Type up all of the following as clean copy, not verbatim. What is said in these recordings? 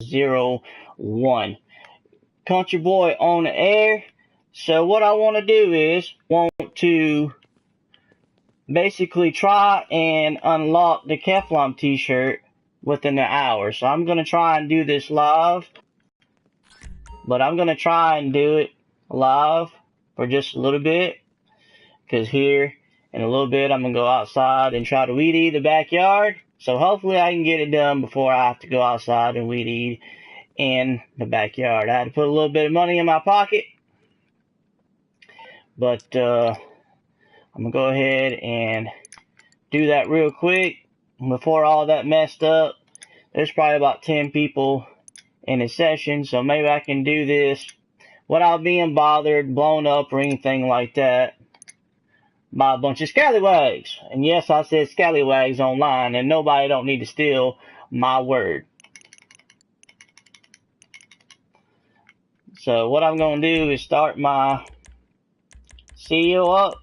01. Country boy on the air. So what I want to do is want to basically try and unlock the Kifflom t-shirt within an hour. So I'm going to try and do this live. But I'm going to try and do it live for just a little bit. Because here in a little bit I'm going to go outside and try to weed eat the backyard. So hopefully I can get it done before I have to go outside and weed eat in the backyard. I had to put a little bit of money in my pocket. But I'm going to go ahead and do that real quick. Before all that messed up, there's probably about 10 people in a session. So maybe I can do this without being bothered, blown up, or anything like that by a bunch of scallywags. And yes, I said scallywags online, and nobody don't need to steal my word. So what I'm going to do is start my CEO up.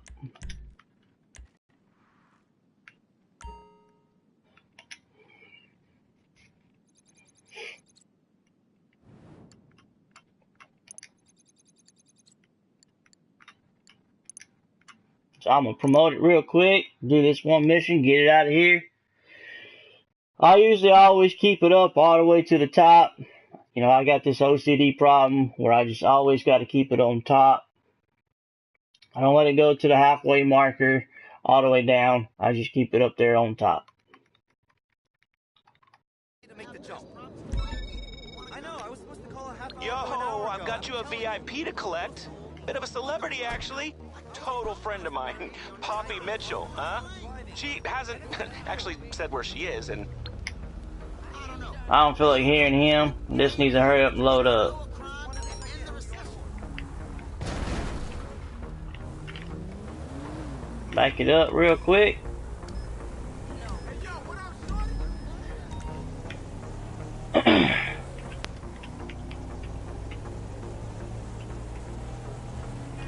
So I'm going to promote it real quick, do this one mission, get it out of here. I usually always keep it up all the way to the top. You know, I got this OCD problem where I just always got to keep it on top. I don't let it go to the halfway marker all the way down. I just keep it up there on top. Yo, I've got you a VIP to collect. Bit of a celebrity, actually. Total friend of mine, Poppy Mitchell, huh? She hasn't actually said where she is, and I don't feel like hearing him. This needs to hurry up and load up. Back it up real quick.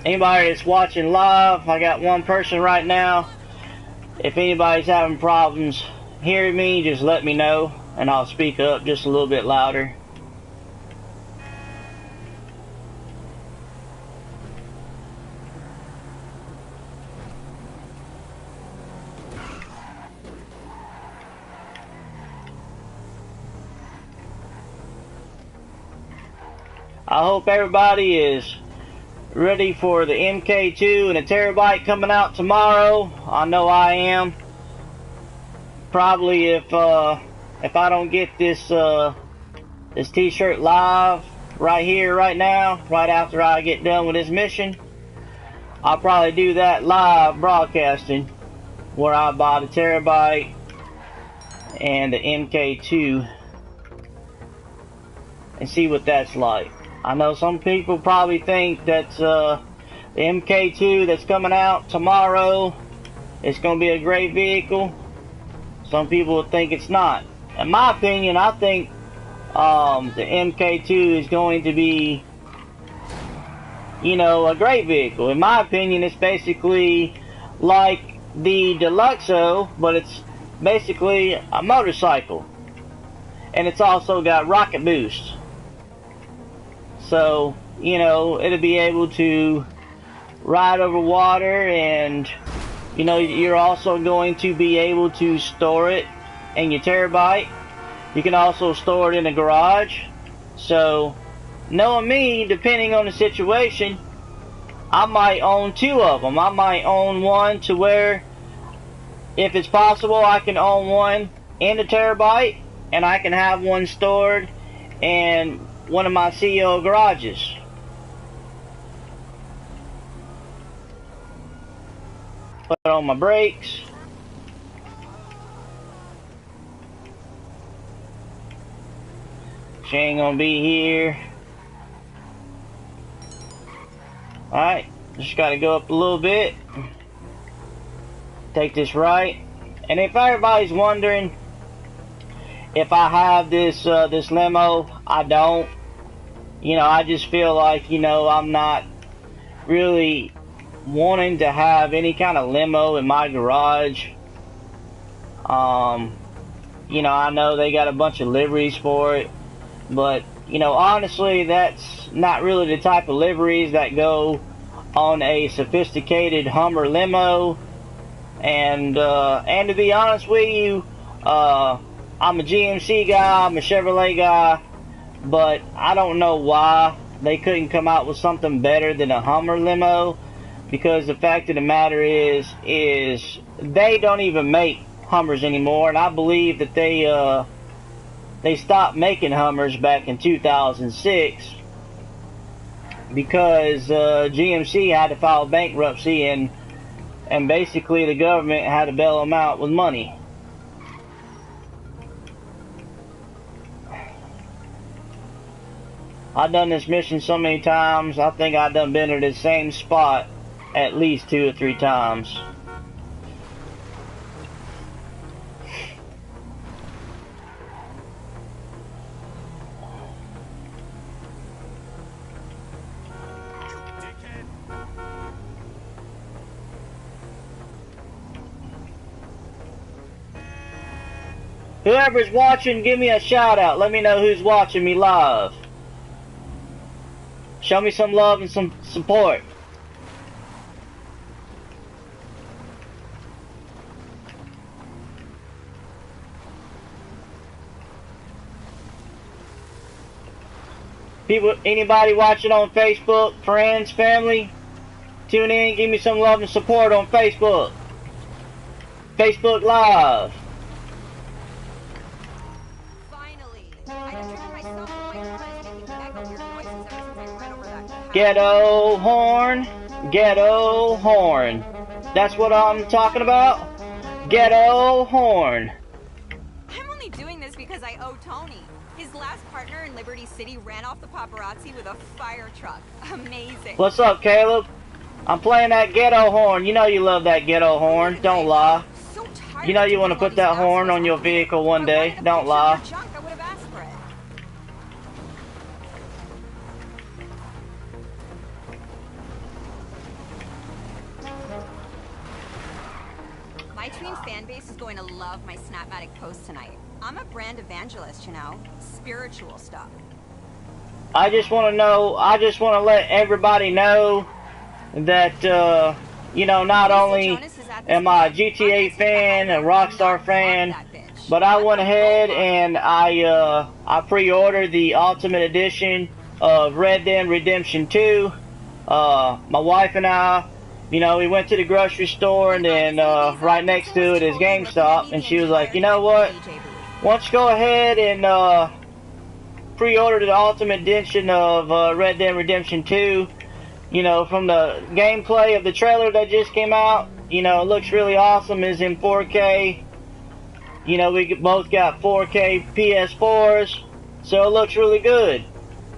Anybody that's watching live, I got one person right now. If anybody's having problems hearing me, just let me know and I'll speak up just a little bit louder. I hope everybody is ready for the MK2 and a terabyte coming out tomorrow. I know I am. Probably if I don't get this this t-shirt live right here, right now, right after I get done with this mission, I'll probably do that live broadcasting where I buy the terabyte and the MK2 and see what that's like. I know some people probably think that the MK2 that's coming out tomorrow is going to be a great vehicle. Some people think it's not. In my opinion, I think the MK2 is going to be, you know, a great vehicle. In my opinion, it's basically like the Deluxo, but it's basically a motorcycle. And it's also got rocket boost. So, you know, it'll be able to ride over water, and, you know, you're also going to be able to store it in your terabyte. You can also store it in a garage. So, knowing me, depending on the situation, I might own two of them. I might own one to where, if it's possible, I can own one in the terabyte, and I can have one stored in one of my CEO garages. Put on my brakes. She ain't gonna be here. Alright, just gotta go up a little bit. Take this right. And if everybody's wondering if I have this this limo, I don't. You know, I just feel like, you know, I'm not really wanting to have any kind of limo in my garage. You know, I know they got a bunch of liveries for it, But, you know, honestly, that's not really the type of liveries that go on a sophisticated Hummer limo. And to be honest with you, I'm a GMC guy, I'm a Chevrolet guy, but I don't know why they couldn't come out with something better than a Hummer limo, because the fact of the matter is they don't even make Hummers anymore, and I believe that they stopped making Hummers back in 2006 because GMC had to file bankruptcy, and basically the government had to bail them out with money. I've done this mission so many times, I think I've done been at the same spot at least 2 or 3 times. Whoever's watching, give me a shout out. Let me know who's watching me live. Show me some love and some support. People, anybody watching on Facebook, friends, family, tune in, give me some love and support on Facebook. Facebook Live. Finally, I just found myself the microphone is making echo weird noises ever since I ran over that. Ghetto horn, ghetto horn. That's what I'm talking about. Ghetto horn. I'm only doing this because I owe Tony. His last partner in Liberty City ran off the paparazzi with a fire truck. Amazing. What's up, Caleb? I'm playing that ghetto horn. You know you love that ghetto horn. Don't lie. So You know you want to put that horn on your vehicle one day. Don't lie. I would have asked for it. My tween fan base is going to love my Snapmatic post tonight. I'm a brand evangelist, you know, spiritual stuff. I just want to let everybody know that, you know, not only am I a GTA fan, a Rockstar fan, but I went ahead and I pre-ordered the Ultimate Edition of Red Dead Redemption 2. My wife and I, you know, we went to the grocery store, and then right next to it is GameStop, and she was like, you know what? Why don't you go ahead and pre-order the Ultimate Edition of Red Dead Redemption 2. You know, from the gameplay of the trailer that just came out, you know, it looks really awesome. It's in 4K. You know, we both got 4K PS4s, so it looks really good.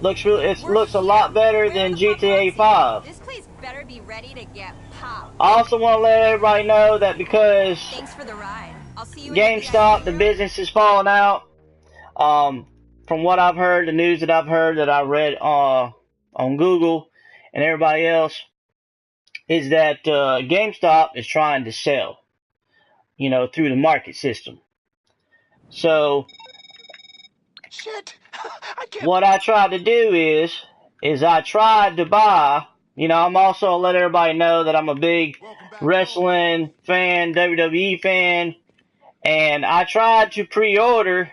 It looks a lot better than GTA 5. This place better be ready to get popped. I also want to let everybody know that because Thanks for the ride. I'll see you GameStop, the business is falling out. From what I've heard, the news that I've heard, that I read on Google and everybody else, is that GameStop is trying to sell, you know, through the market system. So Shit. I can't. what I tried to do is I tried to buy, you know, I'm also let everybody know that I'm a big wrestling fan, WWE fan, and I tried to pre-order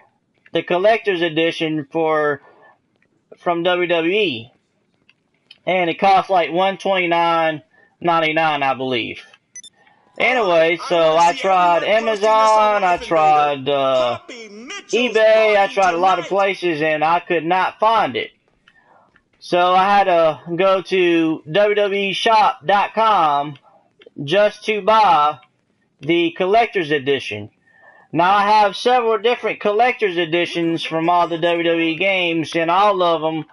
the collector's edition from WWE, and it cost like $129.99, I believe. Anyway, so I tried Amazon, I tried eBay, I tried a lot of places, and I could not find it. So I had to go to WWEshop.com just to buy the collector's edition. Now I have several different collector's editions from all the WWE games, and all of them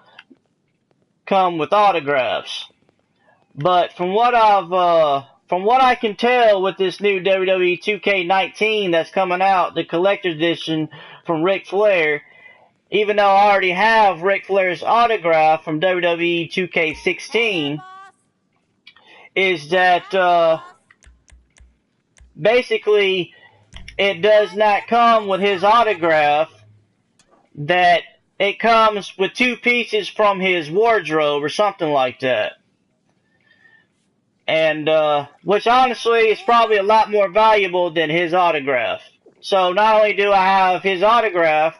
come with autographs. But from what I can tell with this new WWE 2K19 that's coming out, the collector's edition from Ric Flair, even though I already have Ric Flair's autograph from WWE 2K16, is that basically it does not come with his autograph. That it comes with 2 pieces from his wardrobe or something like that. And, which honestly is probably a lot more valuable than his autograph. So not only do I have his autograph,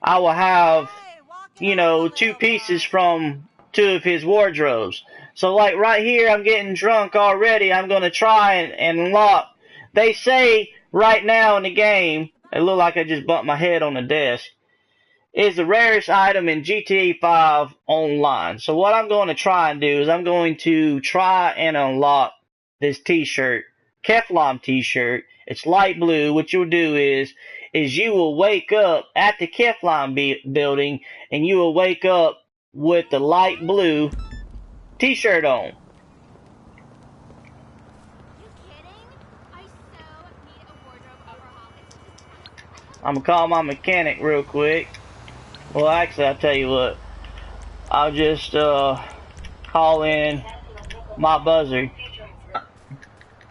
I will have, you know, 2 pieces from 2 of his wardrobes. So like right here, I'm getting drunk already. I'm going to try and unlock. They say right now in the game, it looked like I just bumped my head on the desk, is the rarest item in GTA 5 online. So what I'm going to try and do is I'm going to try and unlock this t-shirt, Kifflom t-shirt. It's light blue. What you'll do is you will wake up at the Kifflom building and you will wake up with the light blue t-shirt on. I'm going to call my mechanic real quick. Well, actually, I'll tell you what. I'll just call in my buzzer.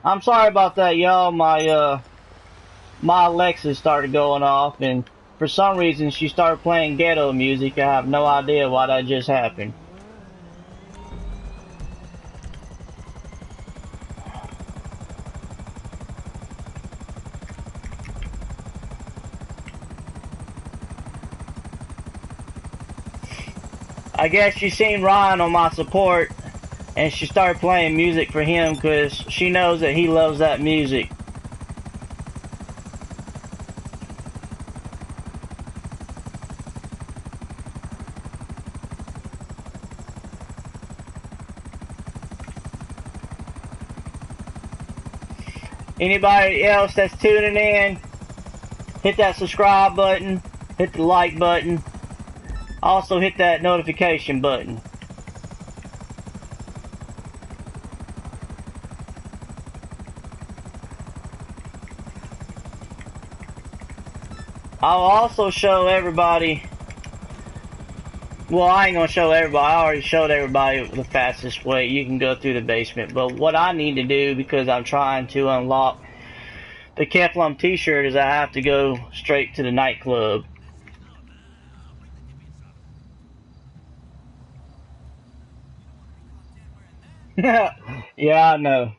I'm sorry about that, y'all. My Alexa started going off, and for some reason she started playing ghetto music. I have no idea why that just happened. I guess she seen Ryan on my support, and she started playing music for him because she knows that he loves that music. Anybody else that's tuning in, hit that subscribe button, hit the like button, also hit that notification button. I'll also show everybody, well, I ain't gonna show everybody, I already showed everybody the fastest way you can go through the basement, but what I need to do, because I'm trying to unlock the Kifflom t-shirt, is I have to go straight to the nightclub. Yeah, I know.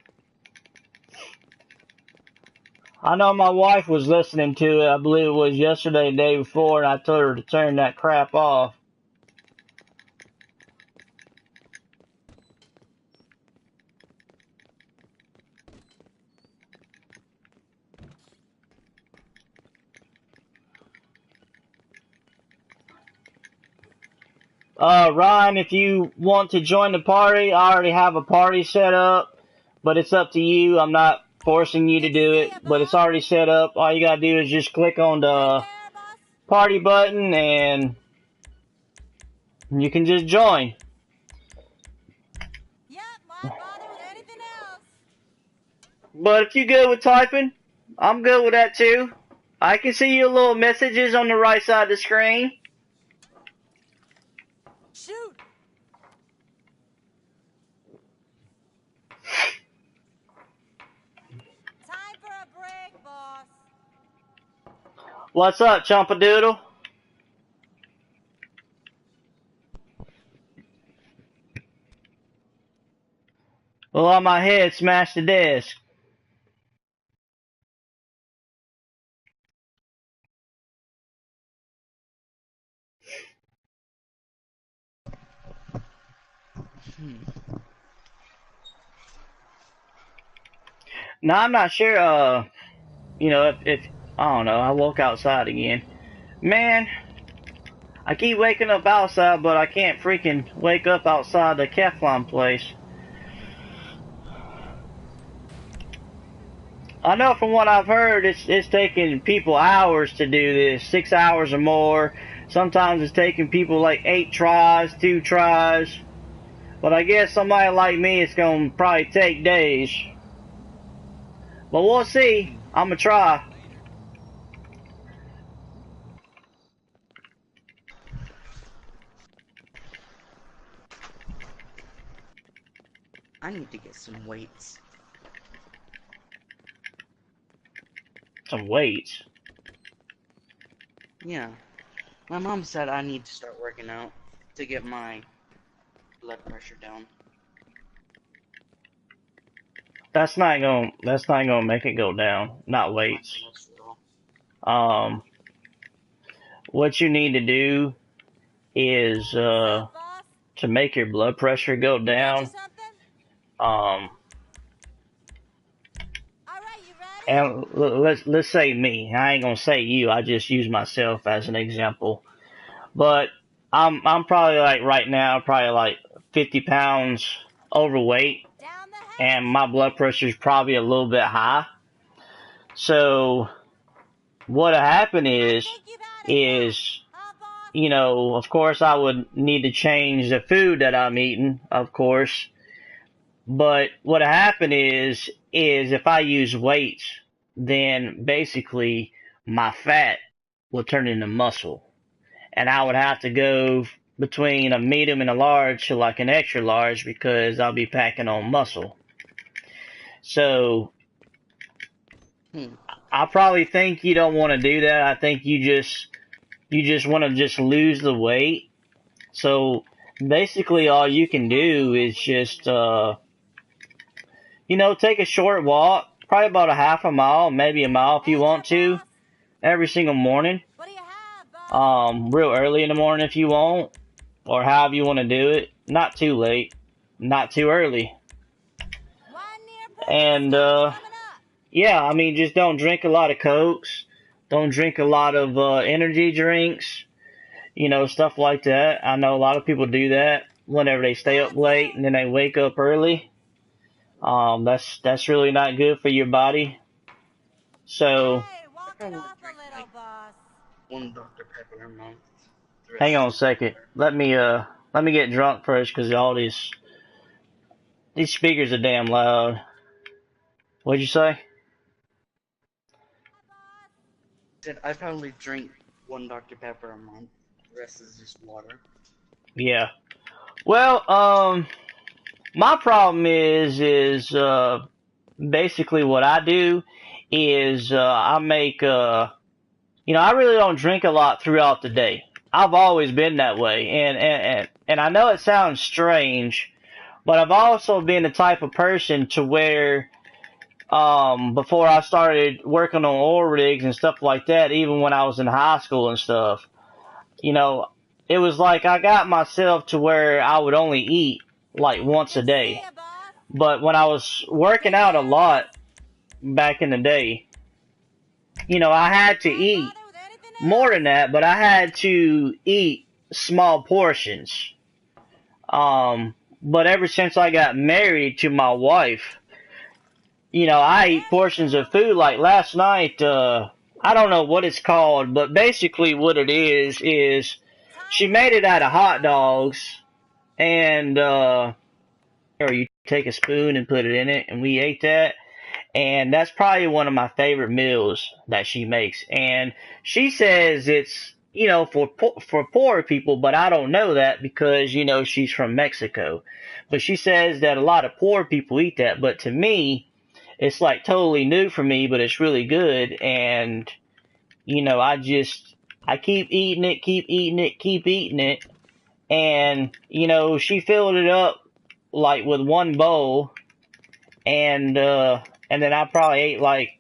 I know my wife was listening to it, I believe it was yesterday, the day before, and I told her to turn that crap off. Ryan, if you want to join the party, I already have a party set up, but it's up to you. I'm not forcing you to do it, but it's already set up. All you gotta do is just click on the party button and you can just join. But if you're good with typing, I'm good with that too. I can see your little messages on the right side of the screen. Shoot! Time for a break, boss. What's up, Chumpadoodle? Well, on my head, smash the desk. Now, I'm not sure, you know, if I don't know, I woke outside again. Man, I keep waking up outside, but I can't freaking wake up outside the Kifflom place. I know from what I've heard, it's taking people hours to do this, 6 hours or more. Sometimes it's taking people like 8 tries, 2 tries. But I guess somebody like me, it's gonna probably take days. But we'll see. I'm gonna try. I need to get some weights. Some weights. Yeah. My mom said I need to start working out to get my blood pressure down. That's not gonna make it go down. Not My weights. cholesterol. What you need to do is What's up, boss? to make your blood pressure go Get you down. something? Um, All right, you ready? and let's say me. I ain't gonna say you. I just use myself as an example. But I'm probably like right now probably like 50 pounds overweight, Down the and hatch. my blood pressure is probably a little bit high. So what'll happen I is think you've had enough. is Boss? you know, of course I would need to change the food that I'm eating, of course. But what happened is if I use weights, then basically my fat will turn into muscle. And I would have to go between a medium and a large to like an extra large because I'll be packing on muscle. So Hmm. I probably think you don't want to do that. I think you just want to just lose the weight. So basically all you can do is just take a short walk, probably about a half a mile, maybe a mile if Hey you there, want to, boss. every single morning. What do you have, boss? Real early in the morning if you want, or however you want to do it. Not too late, not too early. One near perfect And start coming up. yeah, I mean, just don't drink a lot of Cokes, don't drink a lot of energy drinks, stuff like that. I know a lot of people do that whenever they stay up That's late it. and then they wake up early. That's really not good for your body. So Hey, I walk it probably off a drink little, like boss. one Dr. Pepper a month. The hang rest on is a just second. water. Let me get drunk first because all these speakers are damn loud. What'd you say? Said I probably drink one Dr. Pepper a month. The rest is just water. Yeah. Well, my problem is basically what I do is I make I really don't drink a lot throughout the day. I've always been that way, and I know it sounds strange, but I've also been the type of person to where before I started working on oil rigs and stuff like that, even when I was in high school and stuff, you know, it was like I got myself to where I would only eat like once a Good to see day. you, boss. But when I was working Take out a care lot now. back in the day, I had to Why eat bother with anything more else? than that, but I had to eat small portions. But ever since I got married to my wife, I eat There you portions of go. food. Like last night, I don't know what it's called, but basically what it is she Time for made a it out of break, hot boss. dogs and or you take a spoon and put it in it, and we ate that. And that's probably one of my favorite meals that she makes. And she says it's for poor people, but I don't know that because she's from Mexico. But she says that a lot of poor people eat that. But to me, it's like totally new for me, but it's really good. And I keep eating it, keep eating it, keep eating it. And she filled it up like with one bowl, and then I probably ate like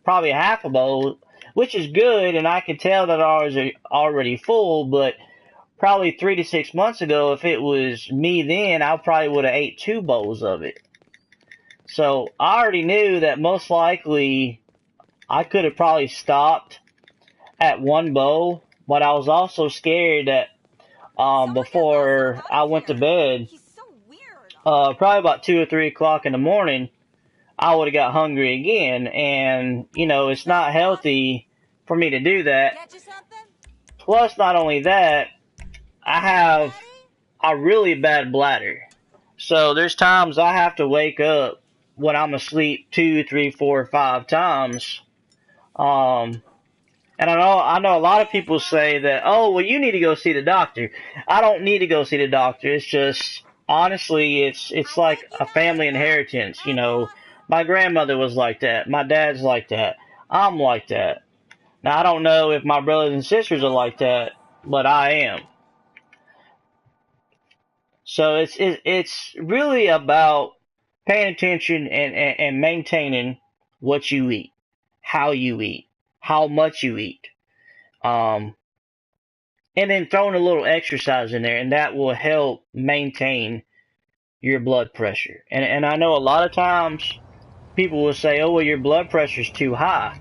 probably half a bowl, which is good, and I can tell that I was already full. But probably 3 to 6 months ago, if it was me then, I probably would have ate 2 bowls of it. So I already knew that most likely I could have probably stopped at one bowl, but I was also scared that Someone get Lasso before out I of went to here. bed, He's so weird. probably about 2 or 3 o'clock in the morning, I would have got hungry again, and it's What's up, not boss? healthy for me to do that. Get you something? Plus, not only that, I Hey, you have ready? a really bad bladder. So there's times I have to wake up when I'm asleep 2, 3, 4, 5 times. Um, and I know a lot of Cheers, people boss. say that, oh, well, you need to go see the doctor. I don't need to go see the doctor. It's just honestly, it's I like think you've a had family enough. inheritance. Boss? My grandmother was like that. My dad's like that. I'm like that. Now I don't know if my brothers and sisters are Yes, like boss. that, but I am. So it's really about paying attention and maintaining what you eat, how you eat, how much you eat, um, and then throwing a little exercise in there, and that will help maintain your blood pressure. And I know a lot of times people will say, "Oh, well, your blood pressure's too high,"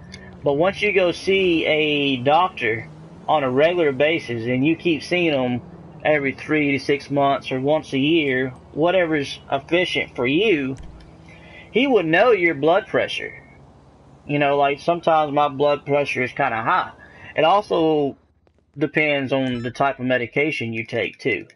but once you go see a doctor on a regular basis, and you keep seeing them every 3 to 6 months or once a year, whatever's efficient for you, he would know your blood pressure. You know, like sometimes my blood pressure is kind of high. It also depends on the type of medication you take too.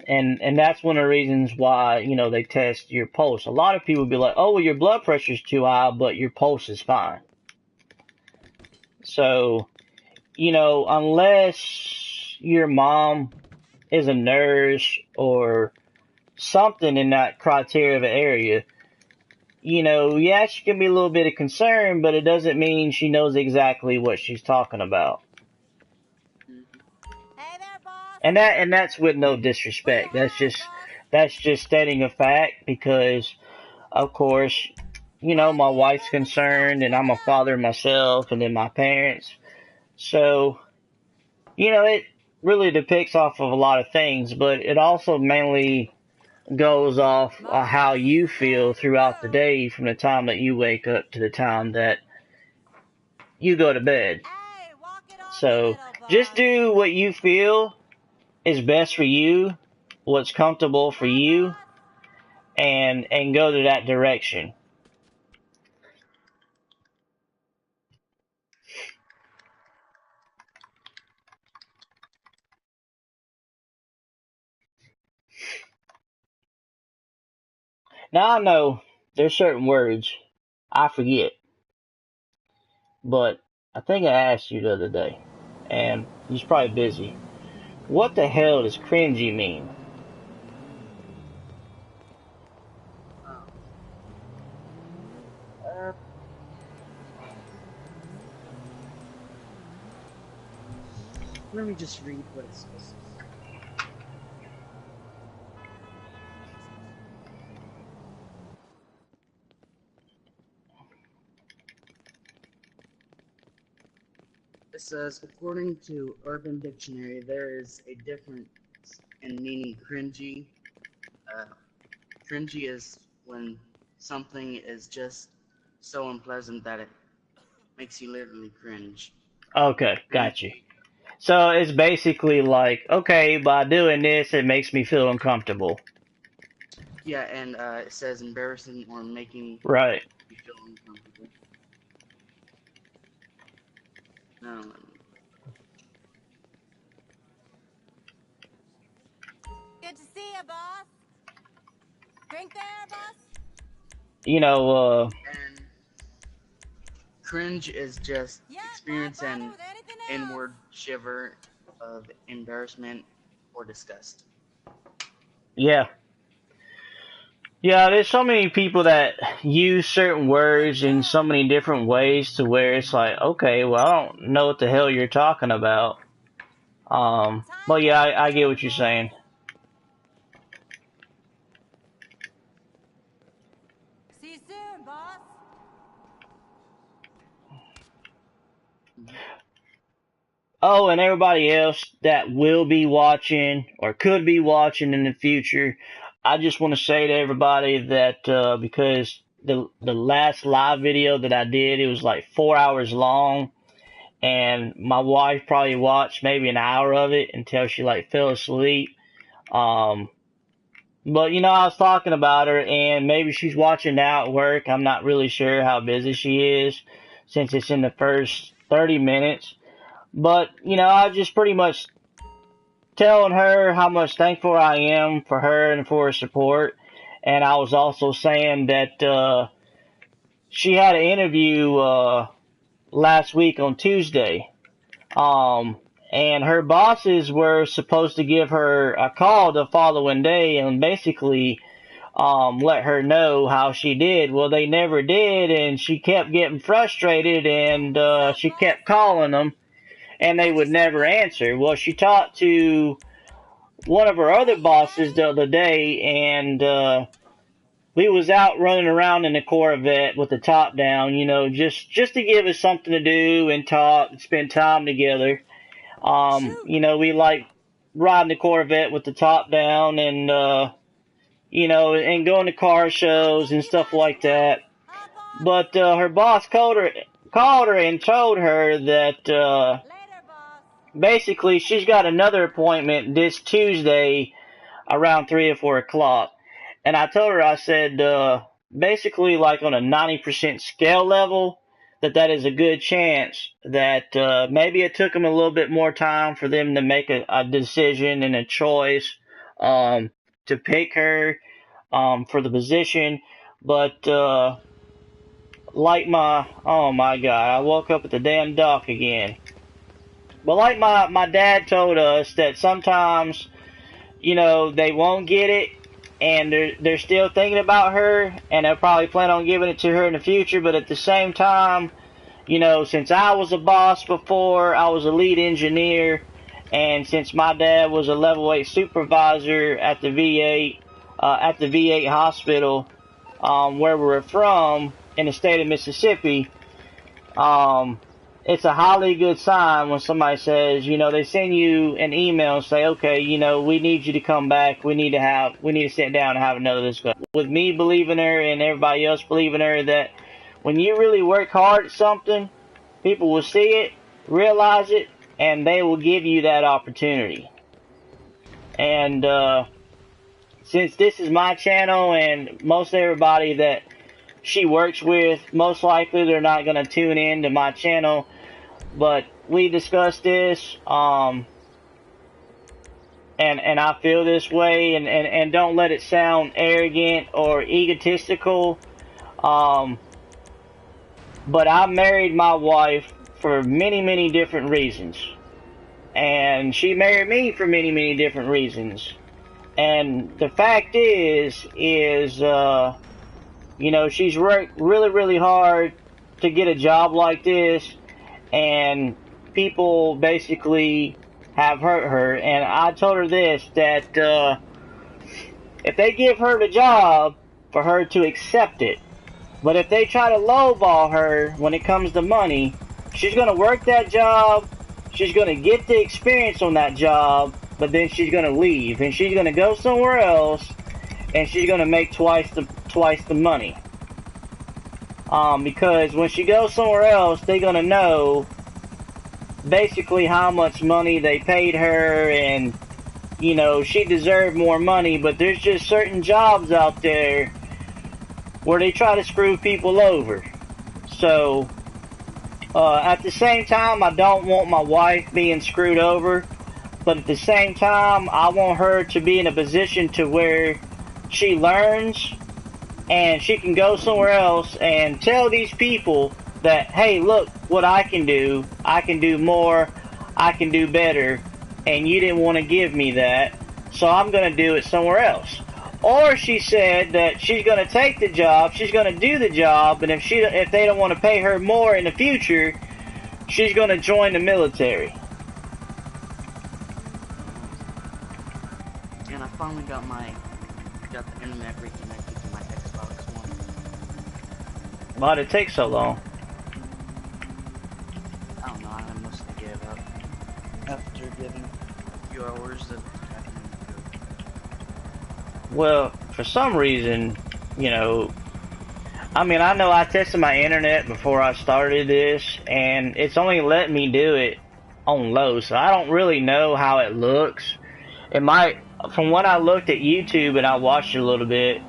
And that's one of the reasons why, you know, they test your pulse. A lot of people be like, "Oh, well, your blood pressure's too high, but your pulse is fine." So, you know, unless your mom is a nurse or something in that criteria of an area, you know, yeah, she can be a little bit of concern, but it doesn't mean she knows exactly what she's talking about. Hey there, boss. And that's with no disrespect. That's just stating a fact because, of course, you know, my wife's concerned and I'm a father myself and then my parents. So, you know, it really depicts off of a lot of things, but it also mainly goes off how you feel throughout the day from the time that you wake up to the time that you go to bed. Hey, walk it off a So little, boss. just do what you feel is best for you, what's comfortable for you, and go to that direction. Now I know there's certain words I forget, but I think I asked you the other day, and you're probably busy. What the hell does cringy mean? Um, uh, let me just read what it says. It says, according to Urban Dictionary, there is a difference in meaning cringy. Uh, Cringy is when something is just so unpleasant that it makes you literally cringe. Okay, got you. Cringy, So it's basically like, okay, by doing this, it makes me feel uncomfortable. yeah, and it says embarrassing or making Right. you feel uncomfortable. No, Good to see you, boss. Drink there, boss. You know, and cringe is just Yeah, won't experience bother an with anything else. inward shiver of embarrassment or disgust. yeah. Yeah, there's so many people that use certain Good words in so job. many different ways to where it's like, okay, well, I don't know what the hell you're talking about. Time But to yeah, head I get home, what you're boss. saying. See you soon, boss. Mhm. Oh, and everybody else that will be watching or could be watching in the future, I just want to say to everybody that because the last live video that I did, it was like 4 hours long, and my wife probably watched maybe an hour of it until she like fell asleep. Um, but you know, I was talking about her, and maybe she's watching now at work. I'm not really sure how busy she is since it's in the first 30 minutes. But, you know, I just pretty much telling her how much thankful I am for her and for her support. And I was also saying that she had an interview last week on Tuesday. Um, and her bosses were supposed to give her a call the following day and basically let her know how she did. Well, they never did, and she kept getting frustrated, and she kept calling them, and they would never answer. Well, she talked to one of her other bosses the other day, and we was out running around in the Corvette with the top down, you know, just to give us something to do and talk and spend time together. You know, we like riding the Corvette with the top down and you know, and going to car shows and stuff like that. But her boss called her and told her that Later, boss. basically she's got another appointment this Tuesday around 3 or 4 o'clock. And I told her, I said, basically like on a 90% scale level, that is a good chance that maybe it took them a little bit more time for them to make a decision and a choice to pick her for the position. But like oh my God, I woke up at the damn dock again. But like my dad told us that sometimes, you know, they won't get it, and they're still thinking about her, and they'll probably plan on giving it to her in the future. But at the same time, you know, since I was a boss before, I was a lead engineer, and since my dad was a level 8 supervisor at the VA hospital, where we're from in the state of Mississippi, um, it's a highly good sign when somebody says, you know, they send you an email and say, okay, you know, we need you to come back. We need to sit down and have another discussion. With me believing her and everybody else believing her, that when you really work hard at something, people will see it, realize it, and they will give you that opportunity. And since this is my channel and most everybody that she works with, most likely they're not going to tune in to my channel. But we discussed this, and I feel this way, and don't let it sound arrogant or egotistical. But I married my wife for many, many different reasons. And she married me for many, many different reasons. And the fact is, you know, she's worked really, really hard to get a job like this, and people basically have hurt her. And I told her this, that if they give her the job, for her to accept it. But if they try to lowball her when it comes to money, she's going to work that job, she's going to get the experience on that job, but then she's going to leave, and she's going to go somewhere else, and she's going to make twice the money. Because when she goes somewhere else, they're going to know basically how much money they paid her, and, you know, she deserved more money. But there's just certain jobs out there where they try to screw people over. So, at the same time, I don't want my wife being screwed over. But at the same time, I want her to be in a position to where she learns, and she can go somewhere else and tell these people that, hey, look what I can do more, I can do better, and you didn't want to give me that, so I'm going to do it somewhere else. Or she said that she's going to take the job, she's going to do the job, and if they don't want to pay her more in the future, she's going to join the military. And I finally got the internet reconnected to my Xbox One. Why'd it take so long? I don't know, I mostly gave up after giving a few hours of typing. Well, for some reason, you know, I mean, I know I tested my internet before I started this, and it's only let me do it on low, so I don't really know how it looks. It might, from when I looked at YouTube and I watched it a little bit,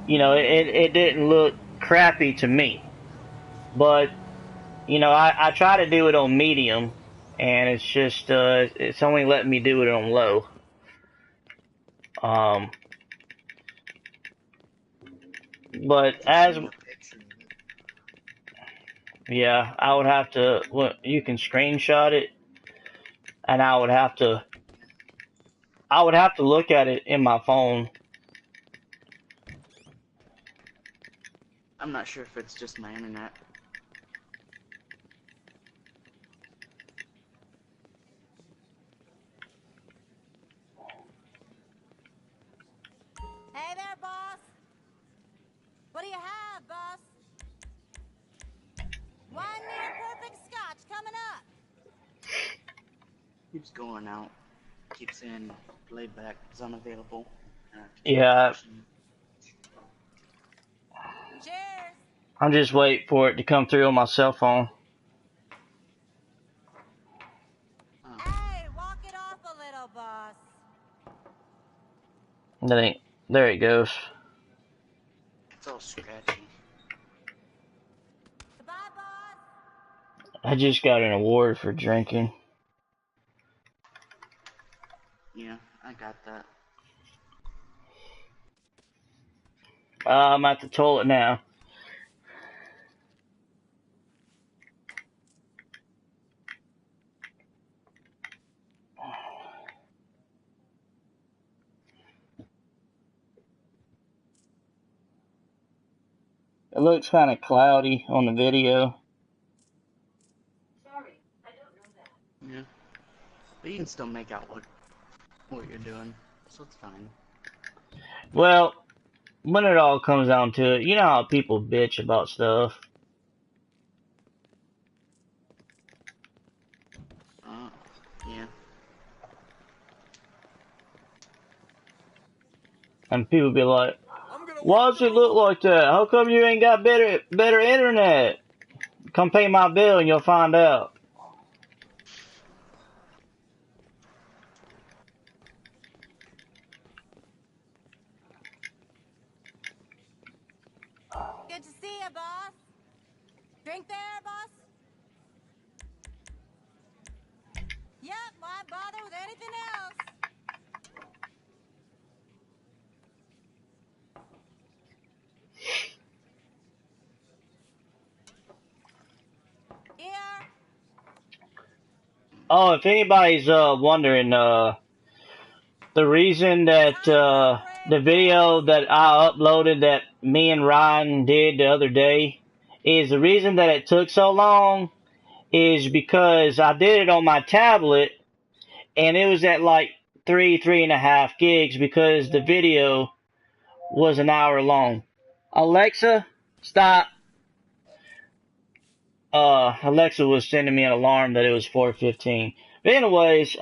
you know, it didn't look crappy to me. But, you know, I try to do it on medium, and it's just, it's only letting me do it on low. But as, yeah, I would have to, well, you can screenshot it, and I would have to look at it in my phone. I'm not sure if it's just my internet. Hey there, boss. What do you have, boss? One near perfect scotch coming up. Keeps going out. Keeps saying playback is unavailable. Yeah, Cheers. I'm just waiting for it to come through on my cell phone. Oh, Hey, walk it off a little, boss. That ain't. There it goes. it's all scratchy. Goodbye, boss. I just got an award for drinking. Yeah, I got that. I'm at the toilet now. It looks kind of cloudy on the video. Yeah, but you can still make out what you're doing, so it's fine. Well, when it all comes down to it, you know how people bitch about stuff. Yeah. And people be like, why does it look like that? How come you ain't got better internet? Come pay my bill and you'll find out. Good to see you, boss. Drink there, boss? Yep, why bother with anything else? Here. Oh, if anybody's wondering, the reason that the video that I uploaded that me and Ryan did the other day is the reason that it took so long is because I did it on my tablet and it was at like 3.5 gigs because the video was an hour long. Alexa, stop. Alexa was sending me an alarm that it was 4:15. But anyways,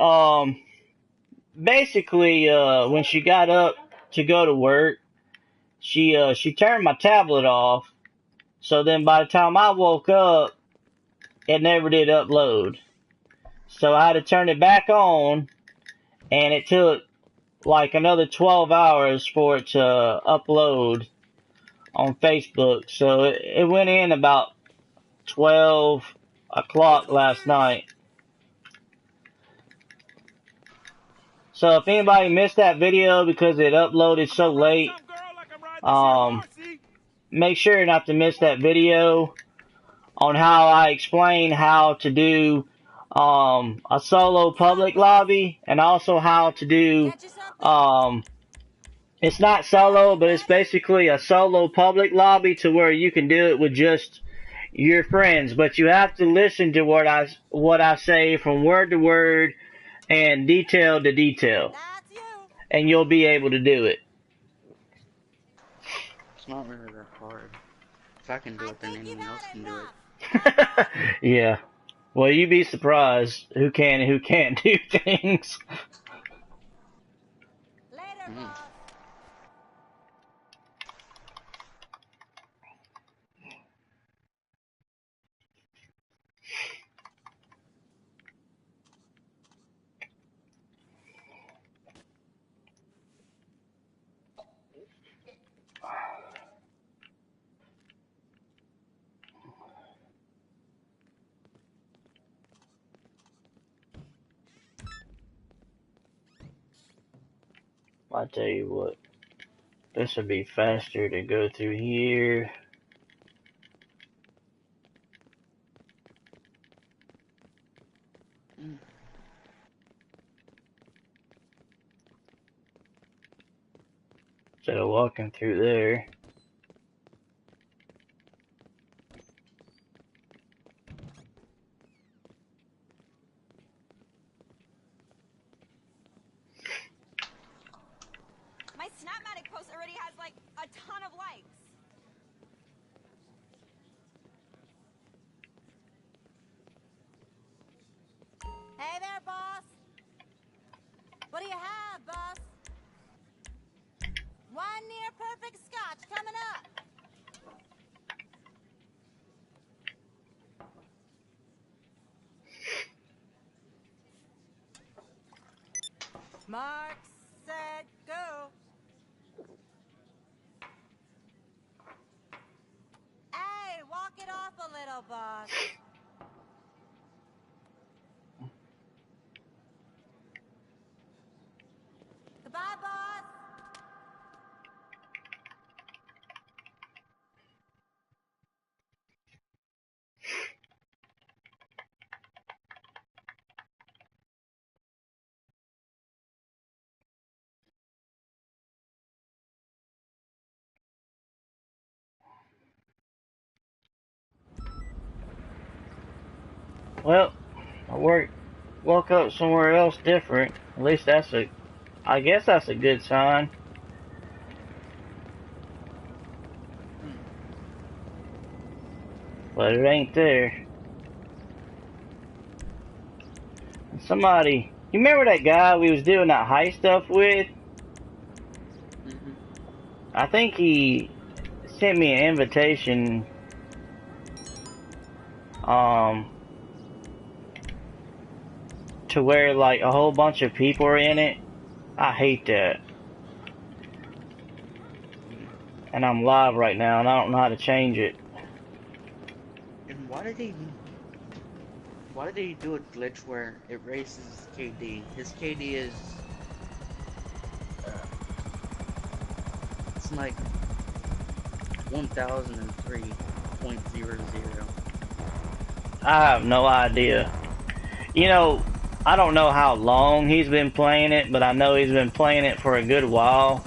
basically, when she got up to go to work, she turned my tablet off. So then by the time I woke up, it never did upload. So I had to turn it back on, and it took like another 12 hours for it to upload on Facebook. So it went in about 12 o'clock last night. So if anybody missed that video because it uploaded so late, make sure not to miss that video on how I explain how to do a solo public lobby and also how to do Get you something? it's not solo, but it's basically a solo public lobby to where you can do it with just your friends, but you have to listen to what I say from word to word and detail to detail, That's you. and you'll be able to do it. It's not really that hard. If I can do I it, then think you've anyone else had can do it. enough. Yeah. Well, you'd be surprised who can and who can't do things. Later, Mm. boss. I tell you what, this would be faster to go through here. Mm. Instead of walking through there. ton of likes. Hey there, boss. What do you have, boss? One near perfect scotch coming up. Mark, set, go. Hey, walk it off a little, boss. Goodbye, boss. Well, woke up somewhere else different. At least I guess that's a good sign. But it ain't there. Somebody, you remember that guy we was doing that heist stuff with? Mm-hmm. I think he sent me an invitation, to where like a whole bunch of people are in it. I hate that. And I'm live right now and I don't know how to change it. And why did he do a glitch where it raises KD? His KD is it's like 1003.00. I have no idea. You know, I don't know how long he's been playing it, but I know he's been playing it for a good while.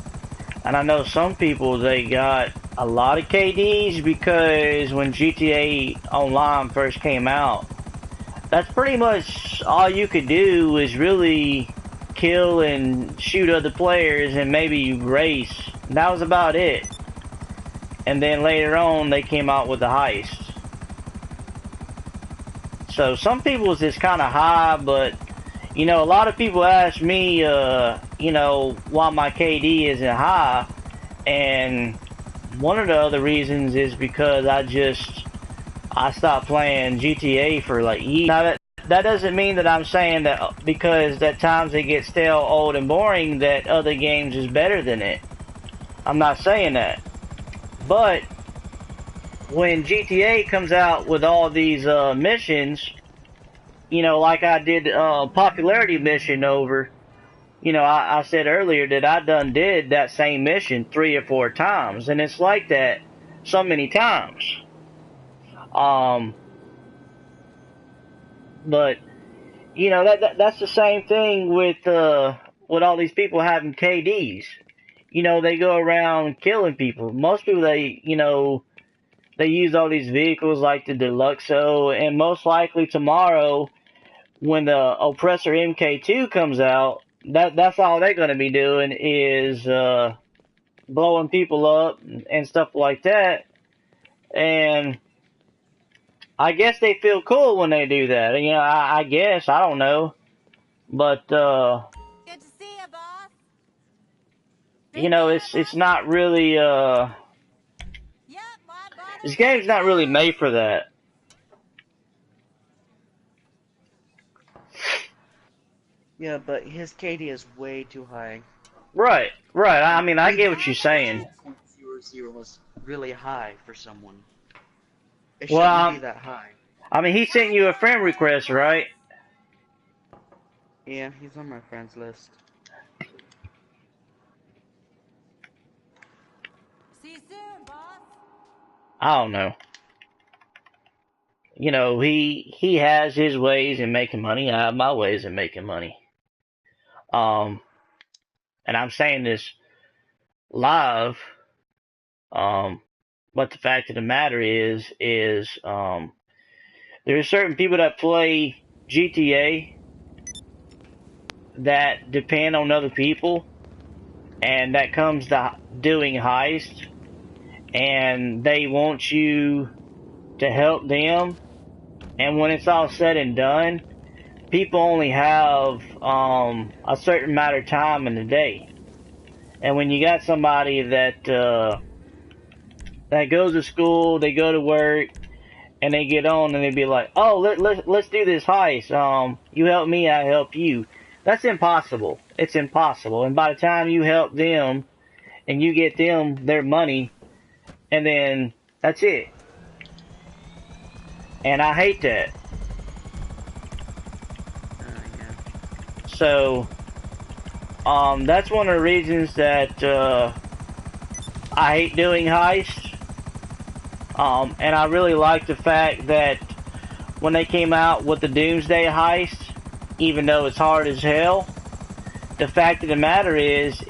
And I know some people, they got a lot of KDs because when GTA Online first came out, that's pretty much all you could do was really kill and shoot other players and maybe race. And that was about it. And then later on, they came out with the heist. So some people's is kind of high, but you know, a lot of people ask me, you know, why my KD isn't high, and one of the other reasons is because I stopped playing GTA for like years. Now that doesn't mean that I'm saying that because at times it gets stale, old, and boring that other games is better than it. I'm not saying that, but when GTA comes out with all these missions, you know, like I did popularity mission over, you know, I said earlier that I did that same mission 3 or 4 times, and it's like that so many times. But you know that's the same thing with all these people having KDs. You know, they go around killing people. Most people, they use all these vehicles like the Deluxo, and most likely tomorrow when the Oppressor MK2 comes out, that's all they're going to be doing is blowing people up and stuff like that. And I guess they feel cool when they do that. You know, I guess, I don't know. But Good to see you, boss. you Drink know, there, it's boss? not really Yep, why bother this game's not really waiting? made for that. Yeah, but his KD is way too high. Right. I mean, I get what you're saying. 10.00 is really high for someone. It Well, shouldn't be that high. I mean, he sent you a friend request, right? Yeah, he's on my friends list. See you soon, boss. I don't know. You know, he has his ways in making money. I have my ways in making money. Um, and I'm saying this live. But the fact of the matter is there are certain people that play GTA that depend on other people, and that comes to doing heist. and they want you to help them. And when it's all said and done, people only have a certain amount of time in the day. And when you got somebody that that goes to school, they go to work, and they get on and they be like, "Oh, let's do this heist. You help me, I help you." That's impossible. It's impossible. And by the time you help them and you get them their money, and then that's it. And I hate that. Yeah. So, that's one of the reasons that I hate doing heists. And I really like the fact that when they came out with the Doomsday heist, even though it's hard as hell, the fact of the matter is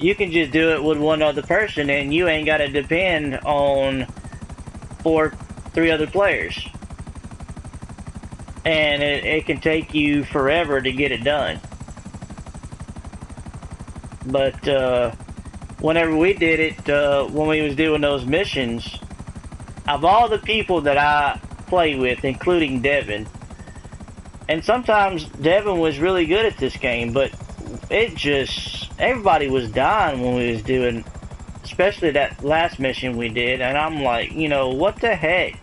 you can just do it with one other person, and you ain't got to depend on three other players. And it can take you forever to get it done. But whenever we did it, when we was doing those missions, of all the people that I play with, including Devin, and sometimes Devin was really good at this game, but everybody was dying when we was doing, especially that last mission we did, and I'm like, what the heck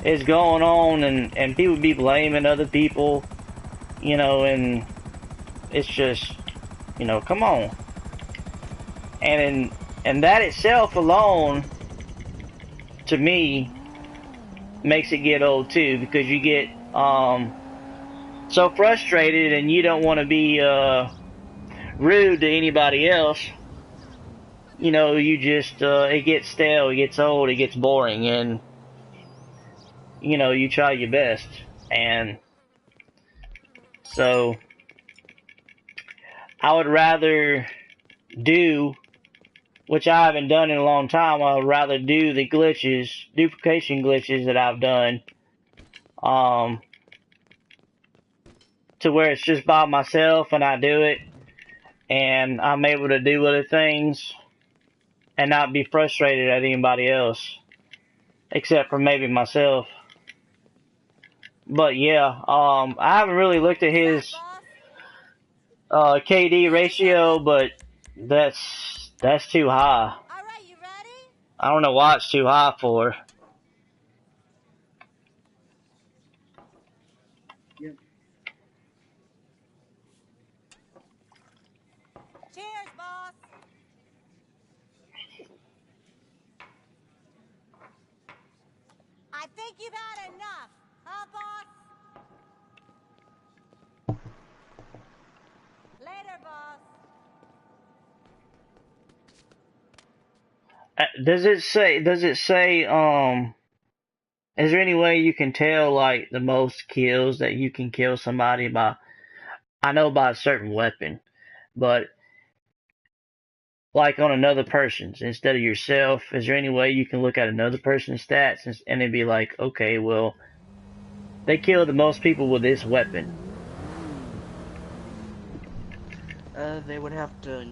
is going on, and people be blaming other people, and it's just, come on. And that itself alone, to me, makes it get old too, because you get so frustrated and you don't want to be rude to anybody else. You just it gets stale, it gets old, it gets boring, and you try your best. And so I would rather do, which I haven't done in a long time, I would rather do the duplication glitches that I've done, to where it's just by myself and I do it, and I'm able to do other things and not be frustrated at anybody else, except for maybe myself. But yeah, I haven't really looked at his KD ratio, but that's too high. Alright, you ready? I don't know why it's too high for. Yep. Cheers, boss. I think you've had enough, huh, boss? Later, boss. Does it say, is there any way you can tell, like, the most kills that you can kill somebody by, I know by a certain weapon, but like on another person's instead of yourself, is there any way you can look at another person's stats and it'd be like, okay, well, they killed the most people with this weapon? They would have to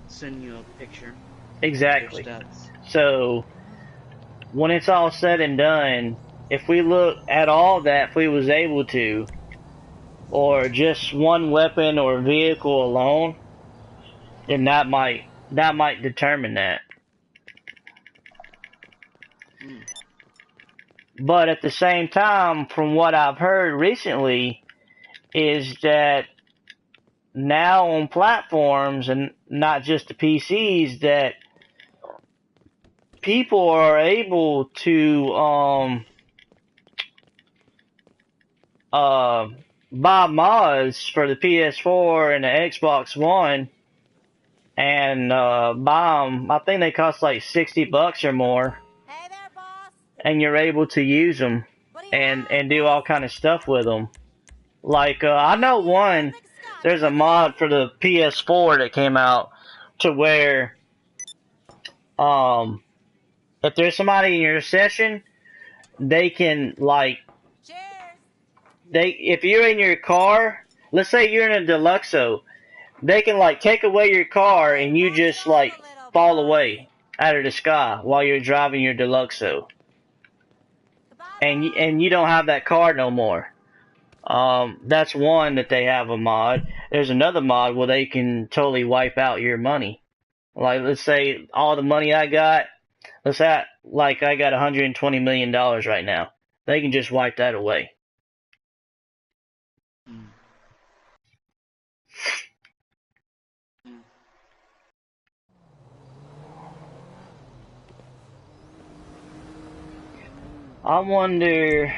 send you a picture. Exactly. Of their stats. So when it's all said and done, if we look at all that, if we was able to, or just one weapon or vehicle alone, then that might determine that. But at the same time, from what I've heard recently, is that now on platforms, and not just the PCs, that people are able to buy mods for the PS4 and the Xbox One, and buy them. I think they cost like $60 or more, Hey there, boss. and you're able to use them and do all kind of stuff with them. Like I know one, there's a mod for the PS4 that came out to where if there's somebody in your session, they can, like, Cheers. if you're in your car, let's say you're in a Deluxo, they can, like, take away your car and you just, like, fall away. out of the sky while you're driving your Deluxo, Goodbye, and you don't have that car no more. That's one that they have a mod. There's another mod where they can totally wipe out your money. Like, let's say all the money I got, let's say like I got $120 million right now. They can just wipe that away. Hmm. Hmm. I wonder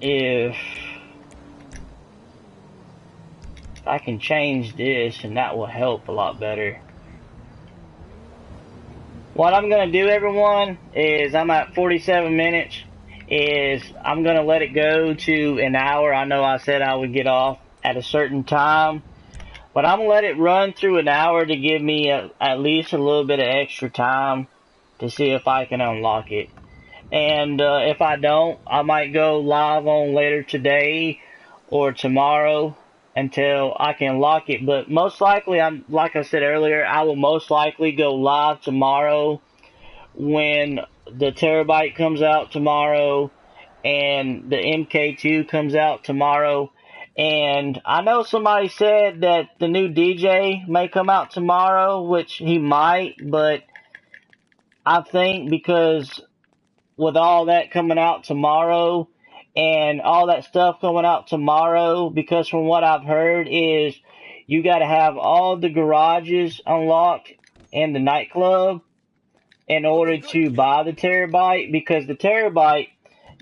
if I can change this and that will help a lot better. What I'm going to do, everyone, is I'm at 47 minutes, is I'm going to let it go to an hour. I know I said I would get off at a certain time, but I'm going to let it run through an hour to give me at least a little bit of extra time to see if I can unlock it. And if I don't, I might go live on later today or tomorrow until I can lock it. But most likely, like I said earlier, I will most likely go live tomorrow when the Terabyte comes out tomorrow and the MK2 comes out tomorrow. And I know somebody said that the new DJ may come out tomorrow, which he might, but I think because with all that coming out tomorrow and all that stuff coming out tomorrow, because from what I've heard is you got to have all the garages unlocked in the nightclub in order to buy the Terabyte, because the Terabyte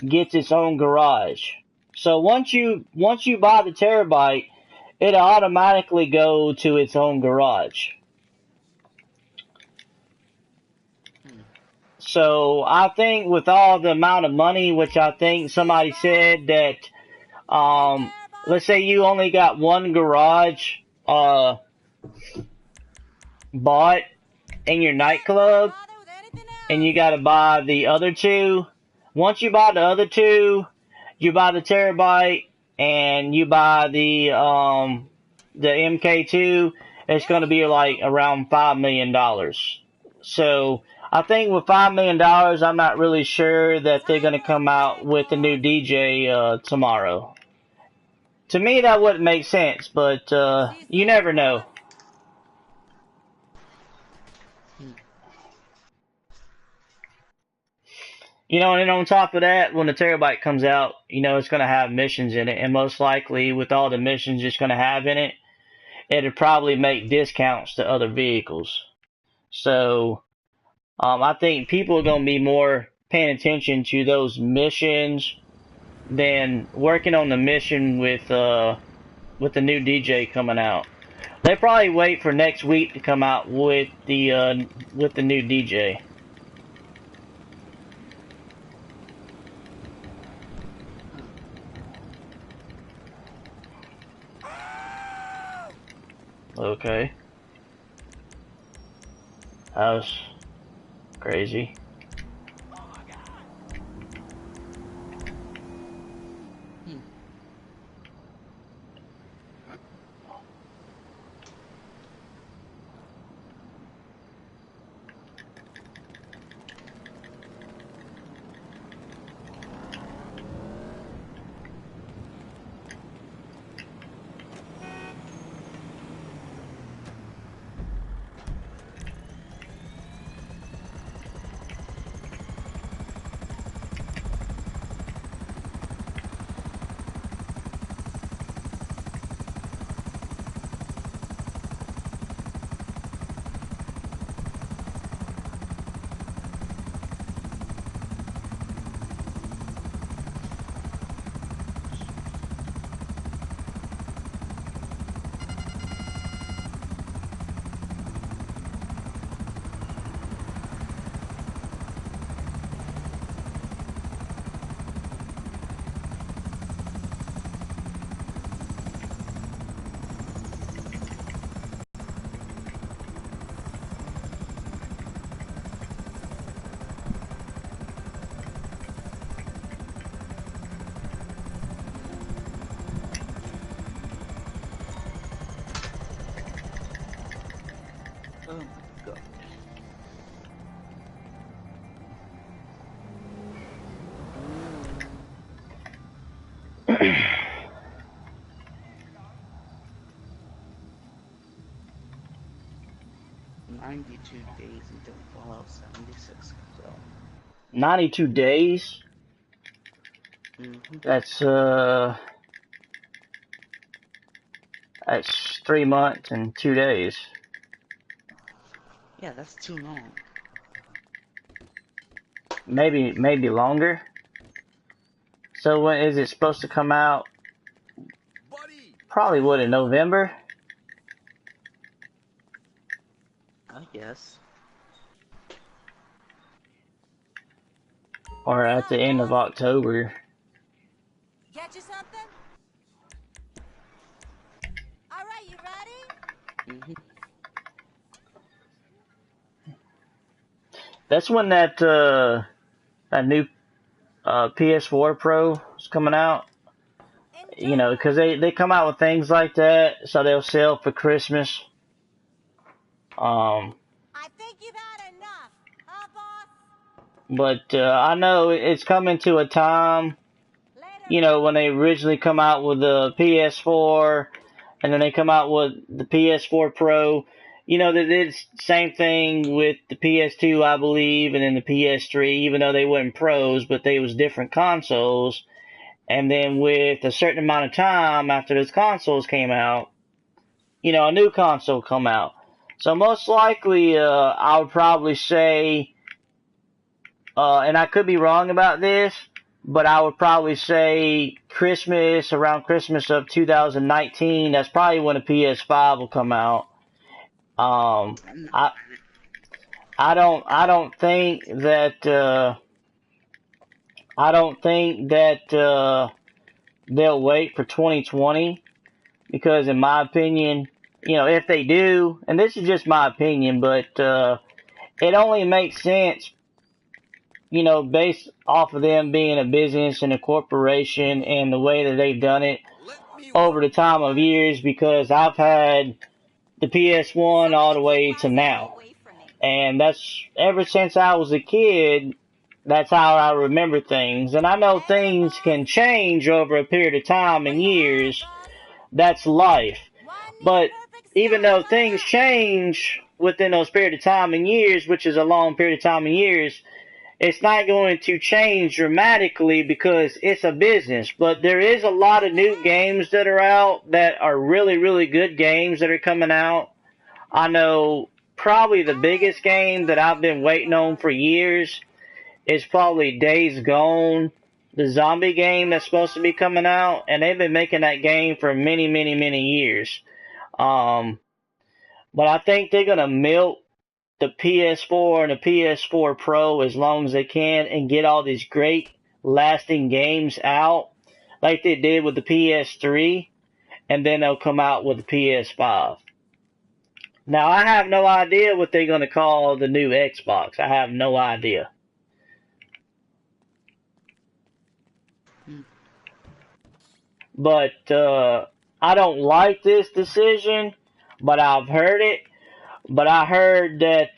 gets its own garage. So once you buy the Terabyte, it automatically go to its own garage. So I think with all the amount of money, which I think somebody said that, let's say you only got one garage bought in your nightclub, bother with anything else. and you got to buy the other two. Once you buy the other two, you buy the Terabyte and you buy the MK2. It's going to be like around $5 million. So I think with $5 million, I'm not really sure that they're going to come out with a new DJ tomorrow. To me, that wouldn't make sense, but you never know. You know, and on top of that, when the Terabyte comes out, you know, it's going to have missions in it. And most likely, with all the missions it's going to have in it, it'll probably make discounts to other vehicles. So, I think people are going to be more paying attention to those missions than working on the mission with the new DJ coming out. They probably wait for next week to come out with the new DJ. Okay. That was crazy. 92 days until Fallout 76 comes out. 92 days? Mm-hmm. That's 3 months and 2 days. Yeah, that's too long. Maybe longer. So when is it supposed to come out? Probably in November? I guess. Or at the end of October. Get you something? All right, you ready? Mm-hmm. That's when that new PS4 Pro is coming out. You know, because they come out with things like that, so they'll sell for Christmas. I think you've had enough, huh, boss? But I know it's coming to a time, Later, you know, when they originally come out with the PS4, and then they come out with the PS4 Pro. You know, they did the same thing with the PS2, I believe, and then the PS3, even though they weren't pros, but they was different consoles. And then with a certain amount of time after those consoles came out, you know, a new console come out. So most likely, I would probably say, and I could be wrong about this, but I would probably say around Christmas of 2019, that's probably when the PS5 will come out. I'm not I don't think that, they'll wait for 2020, because in my opinion, you know, if they do, and this is just my opinion, but, it only makes sense, you know, based off of them being a business and a corporation and the way that they've done it over the time of years, because I've had the PS1 all the way to now. Away from me. And that's ever since I was a kid, that's how I remember things. And I know things can change over a period of time and years. That's life. But even though things change within those period of time and years, which is a long period of time and years, it's not going to change dramatically because it's a business. But there is a lot of new games that are out that are really, really good games that are coming out. I know probably the biggest game that I've been waiting on for years is probably Days Gone, the zombie game that's supposed to be coming out. And they've been making that game for many, many, many years. But I think they're going to milk the PS4 and the PS4 Pro as long as they can and get all these great lasting games out like they did with the PS3, and then they'll come out with the PS5. Now, I have no idea what they're going to call the new Xbox. I have no idea. But I don't like this decision, but I've heard it. But I heard that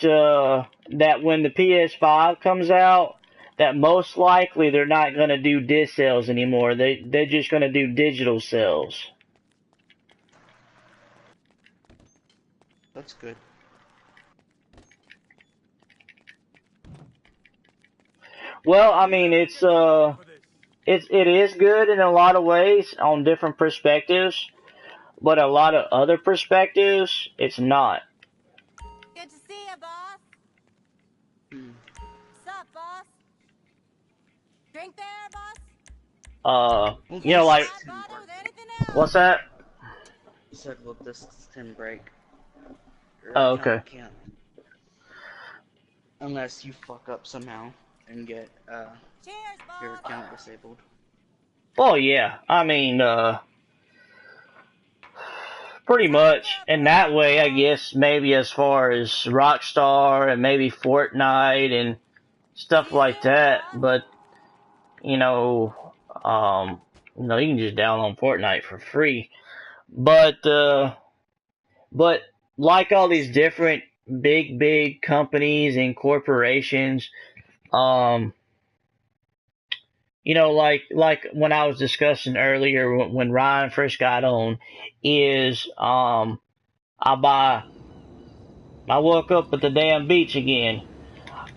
that when the PS5 comes out, that most likely they're not going to do disc sales anymore. They're just going to do digital sales. That's good. Well, I mean, it is good in a lot of ways on different perspectives, but a lot of other perspectives, it's not. Good to see you, boss. Hmm. Sup, boss? Drink there, boss? You know, like, Not bother with anything else. what's that? You said will this can break. Your Oh, account okay. can't. Unless you fuck up somehow and get Cheers, your boss. account disabled. Oh yeah, I mean, pretty much in that way, I guess. Maybe as far as Rockstar and maybe Fortnite and stuff like that. But you know, you can just download Fortnite for free. But like all these different big companies and corporations, um, you know, like when I was discussing earlier when Ryan first got on, is I buy I woke up at the damn beach again.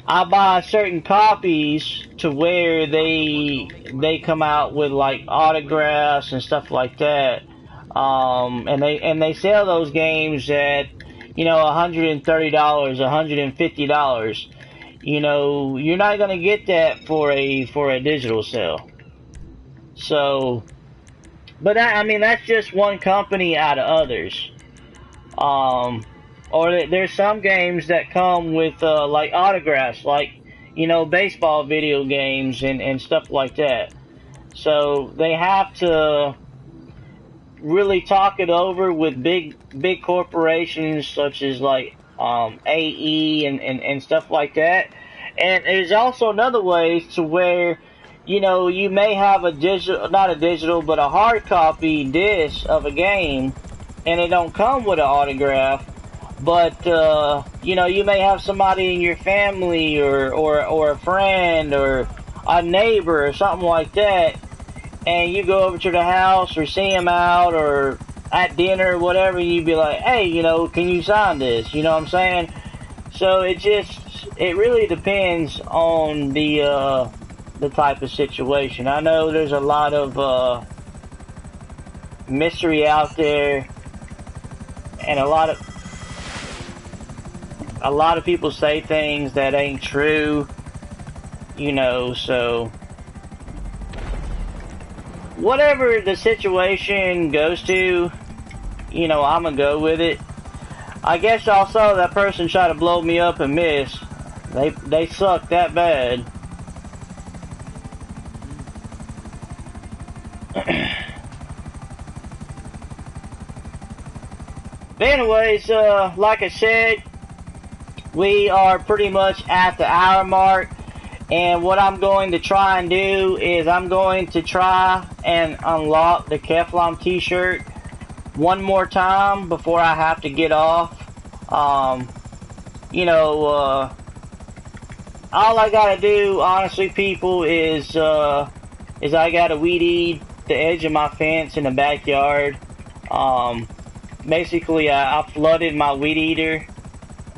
I buy certain copies to where they come out with like autographs and stuff like that. And they sell those games at, you know, $130, $150. You know, you're not gonna get that for a digital sale. So, but I mean that's just one company out of others. Um, or there's some games that come with like autographs, like, you know, baseball video games and stuff like that. So they have to really talk it over with big corporations such as like AE and stuff like that. And there's also another way to where, you know, you may have a digital, not a digital, but a hard copy disc of a game, and it don't come with an autograph. But you know, you may have somebody in your family or a friend or a neighbor or something like that, and you go over to the house or see him out or at dinner or whatever, and you'd be like, hey, you know, can you sign this? You know what I'm saying? So it really depends on the type of situation. I know there's a lot of mystery out there, and a lot of people say things that ain't true, you know, so whatever the situation goes to, you know, I'm gonna go with it. I guess y'all saw that person try to blow me up and miss. They suck that bad. But anyways, like I said, we are pretty much at the hour mark. And what I'm going to try and do is I'm going to try and unlock the Kifflom t-shirt one more time before I have to get off. You know, all I gotta do, honestly, people, is I gotta weed eat the edge of my fence in the backyard. Basically, I flooded my weed eater,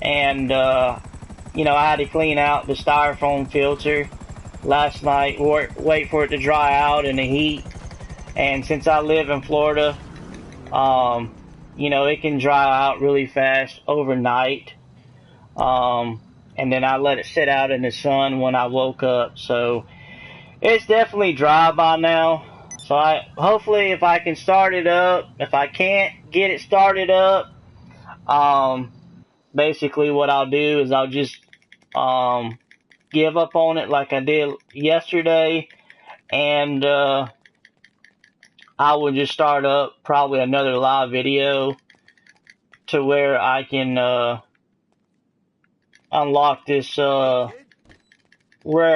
and you know, I had to clean out the styrofoam filter last night, wait for it to dry out in the heat. And since I live in Florida, you know, it can dry out really fast overnight. And then I let it sit out in the sun when I woke up. So it's definitely dry by now. So hopefully if I can start it up, if I can't get it started up, basically what I'll do is I'll just, give up on it like I did yesterday, and, I will just start up probably another live video to where I can, unlock this, rare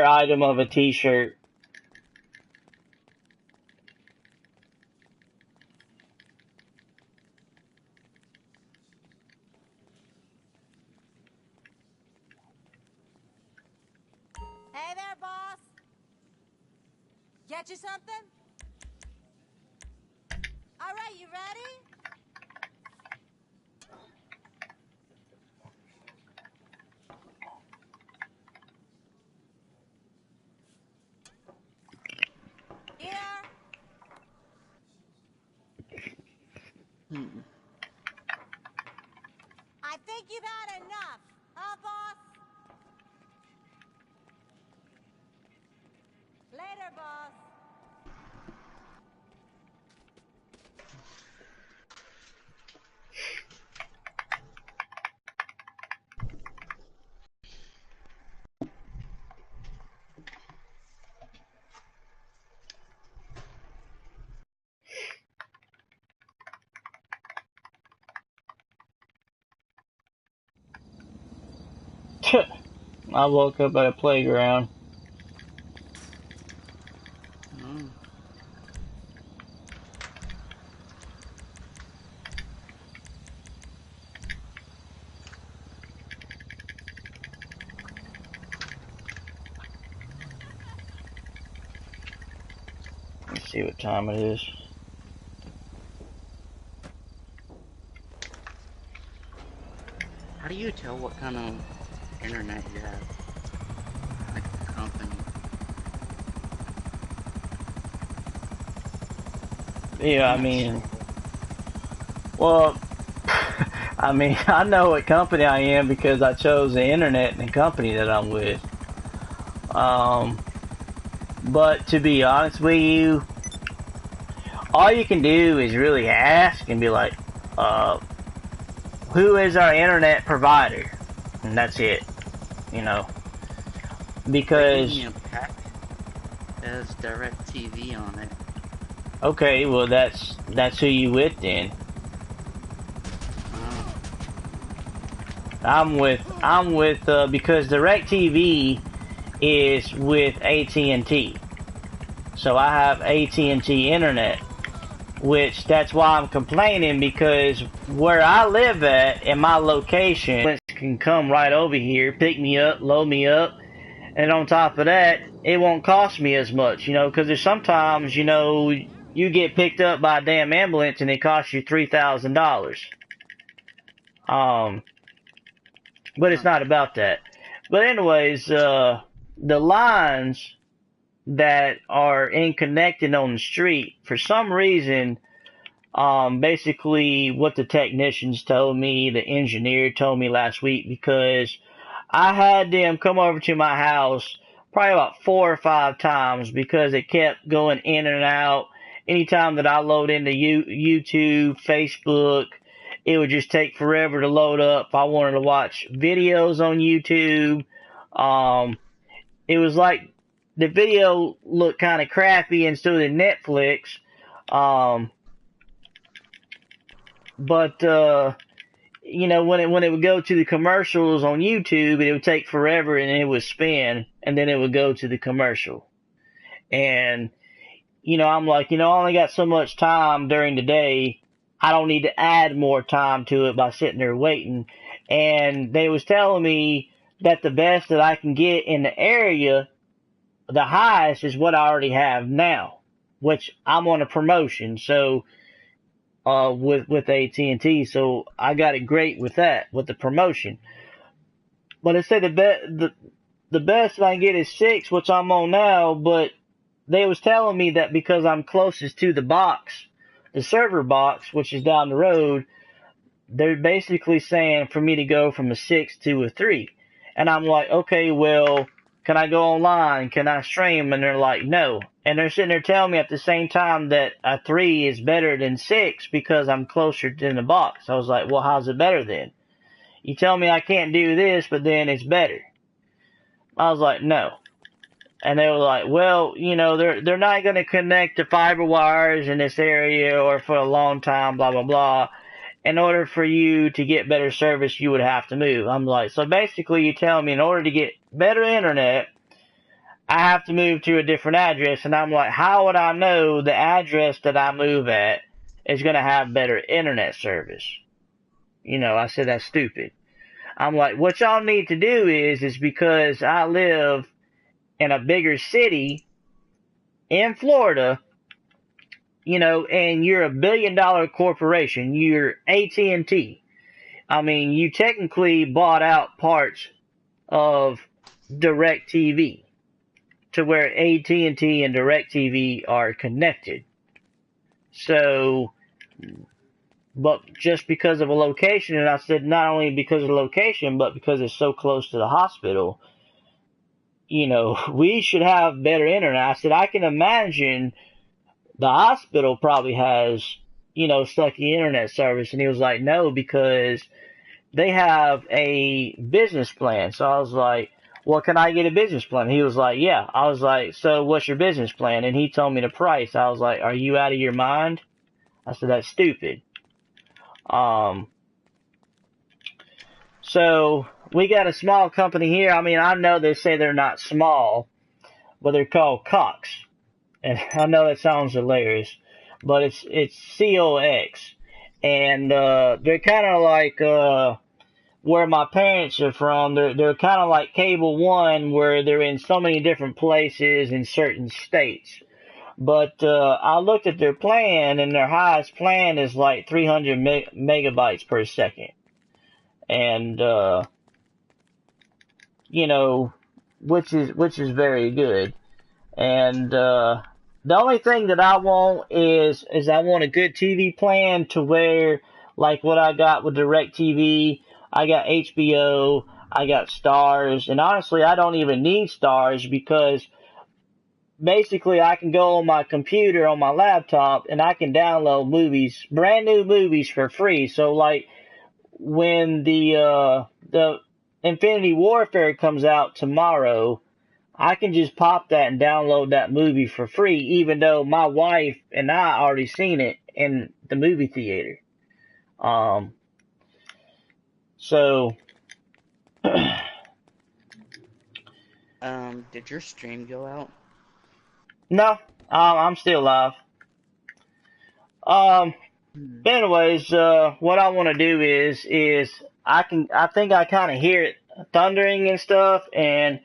item of a t-shirt. Hey there, boss. Get you something? All right, you ready? Here. I think you've had enough, huh, boss? Later, boss. I woke up at a playground. Oh. Let's see what time it is. How do you tell what kind of internet you have? Like the company? Yeah, I I'm not mean, sure. well, I mean, I know what company I am because I chose the internet and the company that I'm with. Um, but to be honest with you, all you can do is really ask and be like, uh, who is our internet provider? And that's it, you know, They gave me because, a pack that has direct TV on it. okay, well, that's who you with then. Oh, Because DirecTV is with AT&T. So I have AT&T internet, which that's why I'm complaining, because where I live at in my location can come right over here, pick me up, load me up, and on top of that, it won't cost me as much, because there's sometimes, you get picked up by a damn ambulance and it costs you $3,000. Um, but it's huh. not about that. But anyways, the lines that are connected on the street, for some reason, basically what the technicians told me, the engineer told me last week, because I had them come over to my house probably about 4 or 5 times because it kept going in and out. Anytime that I load into YouTube, Facebook, it would just take forever to load up. If I wanted to watch videos on YouTube, um, it was like the video looked kind of crappy, and so did Netflix. Um, but when it would go to the commercials on YouTube, it would take forever, and it would spin, and then it would go to the commercial. And I'm like, I only got so much time during the day. I don't need to add more time to it by sitting there waiting. And they was telling me that the best that I can get in the area, the highest, is what I already have now, which I'm on a promotion. So with AT&T, so I got it great with that, with the promotion. But they say the best I can get is 6, which I'm on now. But they was telling me that because I'm closest to the box, the server box, which is down the road, they're basically saying for me to go from a 6 to a 3. And I'm like, okay, well, can I go online? Can I stream? And they're like, no. And they're sitting there telling me at the same time that a 3 is better than 6 because I'm closer to the box. I was like, well, how's it better then? You tell me I can't do this, but then it's better. I was like, no. And they were like, well, they're not going to connect the fiber wires in this area or for a long time, blah, blah, blah. In order for you to get better service, you would have to move. I'm like, so basically you tell me in order to get better internet, I have to move to a different address. And I'm like, how would I know the address that I move at is going to have better internet service? I said, that's stupid. I'm like, what y'all need to do is because I live in a bigger city in Florida, and you're a $1 billion corporation, you're AT&T. I mean, you technically bought out parts of DirecTV to where AT&T and DirecTV are connected. So, but just because of a location, and I said not only because of the location, but because it's so close to the hospital, we should have better internet. I said, I can imagine the hospital probably has, sucky internet service. And he was like, no, because they have a business plan. So I was like, well, can I get a business plan? He was like, yeah. I was like, so what's your business plan? And he told me the price. I was like, are you out of your mind? I said, that's stupid. So we got a small company here. I mean, I know they say they're not small, but they're called Cox. And I know that sounds hilarious, but it's COX. And they're kind of like where my parents are from. They're kind of like Cable One, where they're in so many different places in certain states. But I looked at their plan, and their highest plan is like 300 megabytes per second. and you know, which is very good. And the only thing that I want is I want a good TV plan to where, like what I got with DirecTV, I got HBO, I got Stars, and honestly, I don't even need Stars because basically I can go on my computer, on my laptop, and I can download movies, brand new movies for free. So like when the Infinity Warfare comes out tomorrow, I can just pop that and download that movie for free, even though my wife and I already seen it in the movie theater. Um, so Did your stream go out? no, I'm still live. Um, Hmm. but anyways, what I want to do is I think I kind of hear it thundering and stuff, and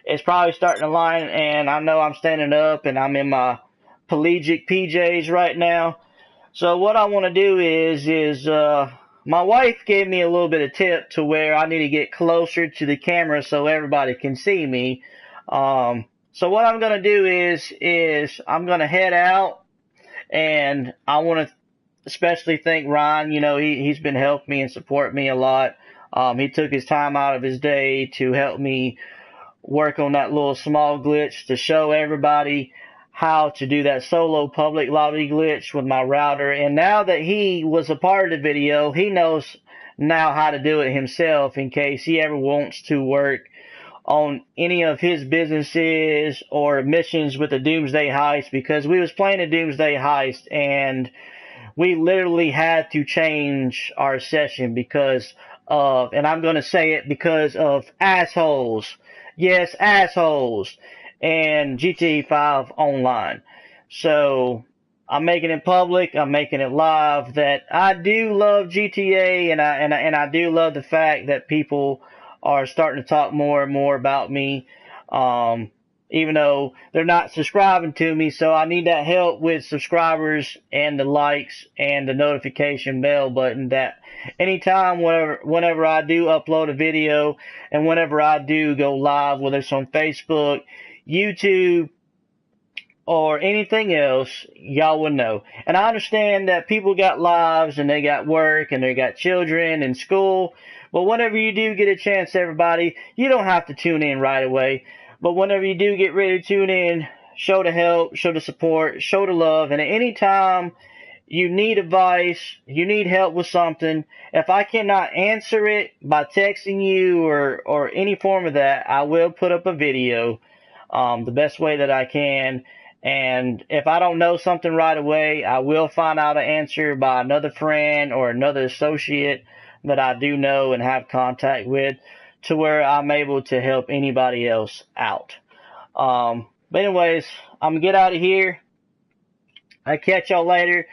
it's probably starting to line. And I know I'm standing up and I'm in my pelagic PJs right now. So what I want to do is my wife gave me a little bit of tip to where I need to get closer to the camera so everybody can see me. So what I'm gonna do is I'm gonna head out, and I want to especially thank Ryan. You know, he's been helping me and support me a lot. He took his time out of his day to help me work on that little small glitch to show everybody how to do that solo public lobby glitch with my router. And now that he was a part of the video, he knows now how to do it himself in case he ever wants to work on any of his businesses or missions with the Doomsday Heist, because we was playing a Doomsday Heist and we literally had to change our session because of, and I'm going to say it, because of assholes. Yes, assholes. And GTA 5 online. So I'm making it public. I'm making it live that I do love GTA, and I do love the fact that people are starting to talk more and more about me. Um, Even though they're not subscribing to me. So I need that help with subscribers and the likes and the notification bell button, that anytime, whenever I do upload a video and whenever I do go live, whether it's on Facebook, YouTube, or anything else, y'all will know. And I understand that people got lives and they got work and they got children and school. But whenever you do get a chance, everybody, you don't have to tune in right away. But whenever you do get ready to tune in, show the help, show the support, show the love. And at any time you need advice, you need help with something, if I cannot answer it by texting you or any form of that, I will put up a video the best way that I can. And if I don't know something right away, I will find out an answer by another friend or another associate that I do know and have contact with, to where I'm able to help anybody else out. But anyways, I'm going to get out of here. I catch y'all later.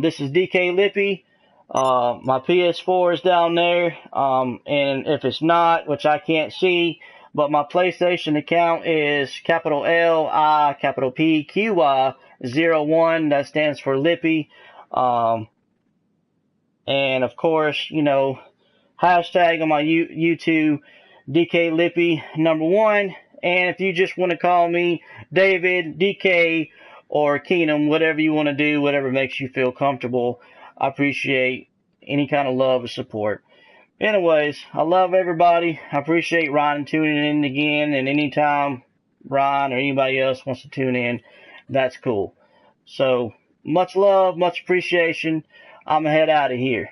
This is DK Lippy. My PS4 is down there. And if it's not, which I can't see, but my PlayStation account is capital L-I, capital P-Q-Y 01. That stands for Lippy. And of course, you know, hashtag on my YouTube, DK Lippy #1. And if you just want to call me David, DK, or Keenum, whatever you want to do, whatever makes you feel comfortable, I appreciate any kind of love or support. Anyways, I love everybody. I appreciate Ryan tuning in again, and anytime Ryan or anybody else wants to tune in, that's cool. So, much love, much appreciation. I'm going to head out of here.